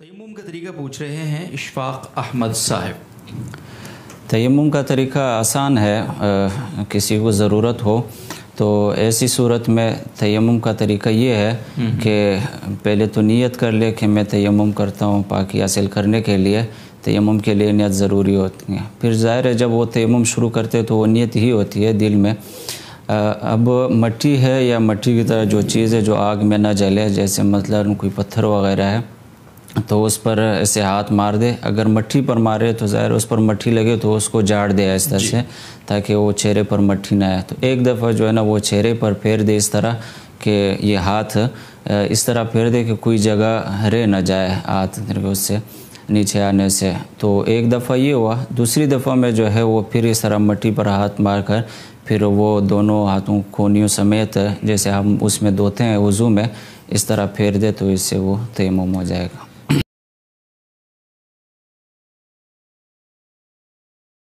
تیمم کا طریقہ پوچھ رہے ہیں اشفاق احمد صاحب۔ تیمم کا طریقہ آسان ہے، کسی کو ضرورت ہو تو ایسی صورت میں تیمم کا طریقہ یہ ہے کہ پہلے تو نیت کر لے کہ میں تیمم کرتا ہوں پاکی حاصل کرنے کے لیے۔ تیمم کے لیے نیت ضروری ہوتی ہے، پھر ظاہر ہے جب وہ تیمم شروع کرتے تو وہ نیت ہی ہوتی ہے دل میں۔ اب مٹی ہے یا مٹی کی طرح جو چیز ہے جو آگ میں نہ جلے، جیسے مثلاً کوئی پتھر وغیرہ ہے تو اس پر ایسے ہاتھ مار دے، اگر مٹی پر مارے تو ظاہر اس پر مٹی لگے تو اس کو جاڑ دے ایسا سے تاکہ وہ چہرے پر مٹی نہ آئے۔ تو ایک دفعہ جو ہے نا وہ چہرے پر پھیر دے اس طرح کہ یہ ہاتھ اس طرح پھیر دے کہ کوئی جگہ رہ نہ جائے ہاتھ اس سے نیچے آنے سے۔ تو ایک دفعہ یہ ہوا، دوسری دفعہ میں جو ہے وہ پھر اس طرح مٹی پر ہاتھ مار کر پھر وہ دونوں ہاتھوں کونیوں سمیت جیسے ہم اس میں دھوتے ہیں وضو میں، اس طرح پھیر دے تو اس سے وہ تیمم ہو جائے گا۔